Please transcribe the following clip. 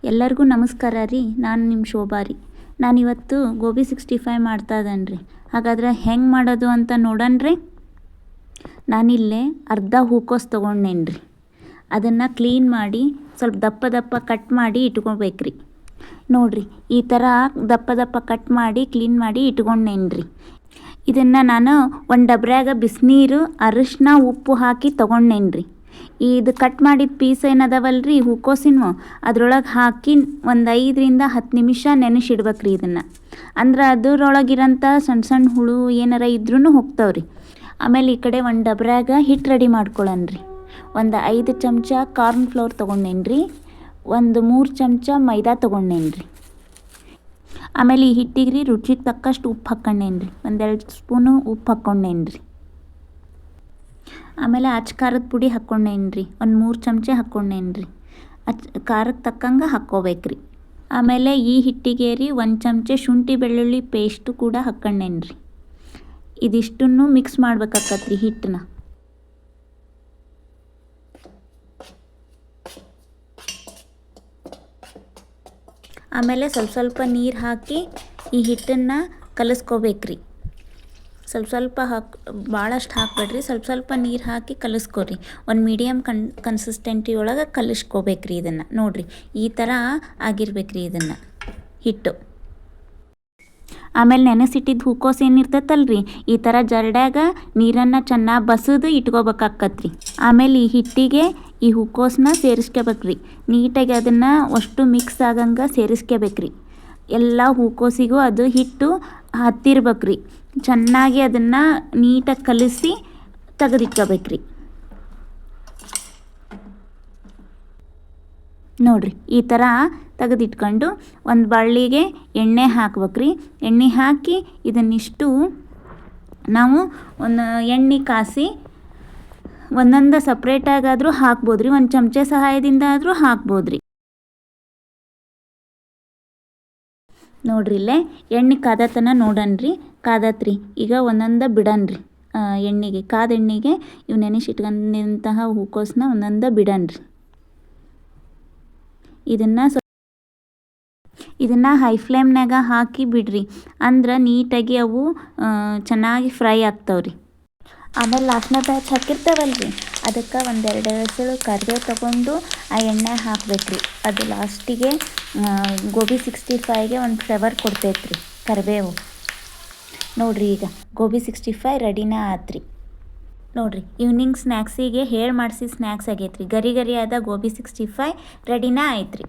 ಎಲ್ಲರಿಗೂ ನಮಸ್ಕಾರ ರೀ. ನಾನು ನಿಮ್ಮ ಶೋಭಾ ರೀ. ನಾನಿವತ್ತು ಗೋಬಿ 65 ಮಾಡ್ತಾ ಇದ್ದೇನೆ ರೀ. ಹಾಗಾದ್ರೆ ಹೆಂಗೆ ಮಾಡೋದು ಅಂತ ನೋಡೋಣ್ರಿ. ನಾನಿಲ್ಲೇ ಅರ್ಧ ಹೂಕೋಸು ತೊಗೊಂಡೇನಿ ರೀ. ಅದನ್ನು ಕ್ಲೀನ್ ಮಾಡಿ ಸ್ವಲ್ಪ ದಪ್ಪ ದಪ್ಪ ಕಟ್ ಮಾಡಿ ಇಟ್ಕೊಬೇಕ್ರಿ. ನೋಡಿರಿ, ಈ ಥರ ದಪ್ಪ ದಪ್ಪ ಕಟ್ ಮಾಡಿ ಕ್ಲೀನ್ ಮಾಡಿ ಇಟ್ಕೊಂಡೇನಿ ರೀ. ಇದನ್ನು ನಾನು ಒಂದು ಡಬ್ರ್ಯಾಗ ಬಿಸಿನೀರು, ಅರಿಶಿನ, ಉಪ್ಪು ಹಾಕಿ ತೊಗೊಂಡೇನಿ ರೀ. ಇದು ಕಟ್ ಮಾಡಿದ ಪೀಸ್ ಏನದವಲ್ಲ ರೀ ಹೂಕೋಸಿನ, ಅದ್ರೊಳಗೆ ಹಾಕಿ ಒಂದು 5ರಿಂದ 10 ನಿಮಿಷ ನೆನೆಸಿಡ್ಬೇಕ್ರಿ ಇದನ್ನು. ಅಂದ್ರೆ ಅದರೊಳಗಿರೋಂಥ ಸಣ್ಣ ಸಣ್ಣ ಹುಳು ಏನಾರ ಇದ್ರೂ ಹೋಗ್ತಾವ್ರಿ. ಆಮೇಲೆ ಈ ಕಡೆ ಒಂದು ಡಬ್ರ್ಯಾಗ ಹಿಟ್ಟು ರೆಡಿ ಮಾಡ್ಕೊಳ್ಳೋಣ್ರಿ. ಒಂದು 5 ಚಮಚ ಕಾರ್ನ್ ಫ್ಲೋರ್ ತೊಗೊಂಡೇನಿ ರೀ. ಒಂದು 3 ಚಮಚ ಮೈದಾ ತೊಗೊಂಡೇನಿ ರೀ. ಆಮೇಲೆ ಈ ಹಿಟ್ಟಿಗೆ ರೀ ರುಚಿಗೆ ತಕ್ಕಷ್ಟು ಉಪ್ಪು ಹಾಕ್ಕೊಂಡೇನಿ ರೀ. 1-2 ಸ್ಪೂನು ಉಪ್ಪು ಹಾಕ್ಕೊಂಡೇನಿ ರೀ. ಆಮೇಲೆ ಖಾರದ ಪುಡಿ ಹಾಕ್ಕೊಂಡೇನಿ ರೀ. ಒಂದು 3 ಚಮಚ ಹಾಕ್ಕೊಂಡೇನಿ ರೀ. ಖಾರಕ್ಕೆ ತಕ್ಕಂಗೆ ಹಾಕ್ಕೋಬೇಕ್ರಿ. ಆಮೇಲೆ ಈ ಹಿಟ್ಟಿಗೆ ರೀ 1 ಚಮಚ ಶುಂಠಿ ಬೆಳ್ಳುಳ್ಳಿ ಪೇಸ್ಟು ಕೂಡ ಹಾಕ್ಕೊಂಡೇನಿ ರೀ. ಇದಿಷ್ಟನ್ನು ಮಿಕ್ಸ್ ಮಾಡ್ಬೇಕಾಕತ್ರಿ ಹಿಟ್ಟನ್ನ. ಆಮೇಲೆ ಸ್ವಲ್ಪ ನೀರು ಹಾಕಿ ಈ ಹಿಟ್ಟನ್ನು ಕಲಿಸ್ಕೋಬೇಕ್ರಿ. ಸ್ವಲ್ಪ ಭಾಳಷ್ಟು ಹಾಕ್ಬೇಡ್ರಿ. ಸ್ವಲ್ಪ ನೀರು ಹಾಕಿ ಕಲಿಸ್ಕೊರಿ. ಒಂದು ಮೀಡಿಯಮ್ ಕನ್ಸಿಸ್ಟೆಂಟಿ ಒಳಗೆ ಕಲಿಸ್ಕೋಬೇಕ್ರಿ ಇದನ್ನು. ನೋಡಿರಿ, ಈ ಥರ ಆಗಿರ್ಬೇಕ್ರಿ ಇದನ್ನು ಹಿಟ್ಟು. ಆಮೇಲೆ ನೆನೆಸಿಟ್ಟಿದ್ದು ಹೂಕೋಸು ಏನಿರ್ತೈತಲ್ರಿ, ಈ ಥರ ಜರಡ್ಯಾಗ ನೀರನ್ನು ಚೆನ್ನಾಗಿ ಬಸಿದು ಇಟ್ಕೋಬೇಕಾಕತ್ರಿ. ಆಮೇಲೆ ಈ ಹಿಟ್ಟಿಗೆ ಈ ಹೂಕೋಸನ್ನ ಸೇರಿಸ್ಕೋಬೇಕ್ರಿ. ನೀಟಾಗಿ ಅದನ್ನು ಅಷ್ಟು ಮಿಕ್ಸ್ ಆಗಂಗೆ ಸೇರಿಸ್ಕೋಬೇಕ್ರಿ. ಎಲ್ಲ ಹೂಕೋಸಿಗೂ ಅದು ಹಿಟ್ಟು ಹತ್ತಿರ್ಬೇಕ್ರಿ. ಚೆನ್ನಾಗಿ ಅದನ್ನು ನೀಟಾಗಿ ಕಲಿಸಿ ತೆಗೆದಿಟ್ಕೋಬೇಕ್ರಿ. ನೋಡಿರಿ, ಈ ಥರ ತೆಗೆದಿಟ್ಕೊಂಡು ಒಂದು ಬಳ್ಳಿಗೆ ಎಣ್ಣೆ ಹಾಕ್ಬೇಕ್ರಿ. ಎಣ್ಣೆ ಹಾಕಿ ಇದನ್ನಿಷ್ಟು ನಾವು ಒಂದು ಎಣ್ಣೆ ಕಾಸಿ ಒಂದೊಂದು ಸಪ್ರೇಟಾಗಾದರೂ ಹಾಕ್ಬೋದ್ರಿ. ಒಂದು ಚಮಚ ಸಹಾಯದಿಂದ ಆದರೂ ಹಾಕ್ಬೋದ್ರಿ. ನೋಡ್ರಿ, ಇಲ್ಲೇ ಎಣ್ಣೆ ಕಾದತನ ನೋಡಣ್ರಿ. ಕಾದತ್ರಿ. ಈಗ ಒಂದೊಂದು ಬಿಡಣ್ರಿ ಎಣ್ಣೆಗೆ. ಕಾದ ಎಣ್ಣೆಗೆ ಇವು ನೆನೆಸಿಟ್ಕೊಂಡಂತಹ ಹೂಕೋಸನ್ನ ಒಂದೊಂದು ಬಿಡಣ್ರಿ. ಇದನ್ನು ಹೈ ಫ್ಲೇಮ್ನಾಗ ಹಾಕಿ ಬಿಡ್ರಿ. ಅಂದ್ರೆ ನೀಟಾಗಿ ಅವು ಚೆನ್ನಾಗಿ ಫ್ರೈ ಆಗ್ತಾವ್ರಿ. ಆಮೇಲೆ ಲಾಸ್ಟ್ನ ಬ್ಯಾಚ್ ಹಾಕಿರ್ತಾವಲ್ರಿ, ಅದಕ್ಕೆ 1-2 ಎಸಳು ಕರಿಬೇವು ತೊಗೊಂಡು ಆ ಎಣ್ಣೆ ಹಾಕ್ಬೇಕ್ರಿ. ಅದು ಲಾಸ್ಟಿಗೆ ಗೋಬಿ 65ಗೆ ಒಂದು ಫ್ಲೇವರ್ ಕೊಡ್ತೈತ್ರಿ ಕರಿಬೇವು. ನೋಡಿರಿ, ಈಗ ಗೋಬಿ 65 ರೆಡಿನ ಆತ್ರಿ. ನೋಡಿರಿ, ಈವ್ನಿಂಗ್ ಸ್ನ್ಯಾಕ್ಸಿಗೆ ಮಾಡಿಸಿ ಸ್ನ್ಯಾಕ್ಸ್ ಆಗೈತ್ರಿ. ಗರಿ ಗರಿ ಆದ ಗೋಬಿ 65 ರೆಡಿನ ಆಯ್ತ್ರಿ.